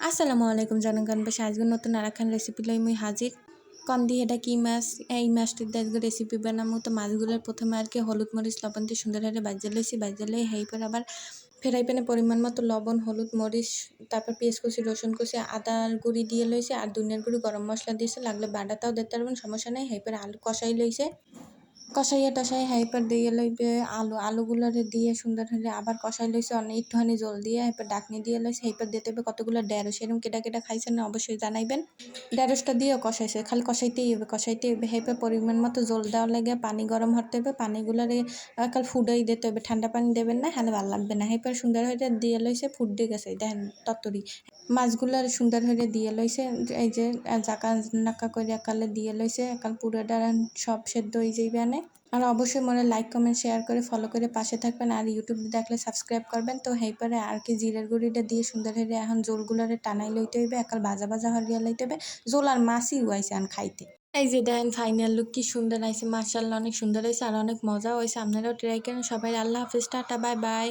আসসালামু আলাইকুম জনগণ বেশ আজকে নতুন আরেকখান রেসিপি লই মুই হাজির কন দিয়ে এটা কি মাছ এই মাছটির দিয়ে আজকে রেসিপি বানামো তো মাছগুলোর প্রথমে আর কি হলুদ মরিচ লবণ দিয়ে সুন্দর করে বাজিয়ে লইছি বাজিয়ে লই হেইপর আবার ফ্রাই প্যানে পরিমাণ মতো লবণ হলুদ মরিচ তারপর পেঁয়াজ কুচি রসুন কুচি আদার গুঁড়ি দিয়ে লইছে আর ধনিয়ার গুঁড়ি গরম মশলা দিয়েছে লাগলে বাটাটাও দিতে পারবেন সমস্যা নেই হেইপর আলু কষাই লইছে কষাইয়া টসাই হাইপার দিয়ে লইবে আলুগুলোরে দিয়ে সুন্দর হলে আবার কষাই লইছে অনেক একটুখানি জল দিয়ে হাইপার ডাকনি দিয়ে লইছে হাইপার দিতে হবে কতগুলো ঢেঁড়স এরকম কেটা কেটা খাইছেন না অবশ্যই জানাইবেন ঢেঁড়সটা দিয়েও কষাইছে খালি কষাইতেই হবে হাইপার পরিমাণ মতো জল দেওয়া লাগে পানি গরম হতে হবে পানিগুলোরে কাল ফুটাই দিতে হবে ঠান্ডা পানি দেবেন না হলে ভালো লাগবে না হাইপার সুন্দর হয়ে দিয়ে লইছে ফুট দিয়ে গেছে দেখেন তত্তরি মাছগুলোর সুন্দর হয়ে দিয়ে লইছে এই যে জাকা নাকা করে একালে দিয়ে লইছে একাল পুরোটা সব সেদ্ধ হয়ে যাইবে আনে আর অবশ্যই মনে লাইক কমেন্ট শেয়ার করে ফলো করে পাশে থাকবেন আর ইউটিউব দেখলে সাবস্ক্রাইব করবেন তো হেইপারে আর কি জিরার গুঁড়িটা দিয়ে সুন্দর হয়ে এখন জোলগুলোরে টানাই লইতে হইবে একাল ভাজা ভাজা হরিয়া লইতে হবে জোল আর মাছই হইছে আন খাইতে এই যে দেখেন ফাইনাল লুক কি সুন্দর আইছে মাশাআল্লাহ অনেক সুন্দর হয়েছে আর অনেক মজা হয়েছে আপনারাও ট্রাই করেন সবাই আল্লাহ হাফেজ টাটা বাই বাই।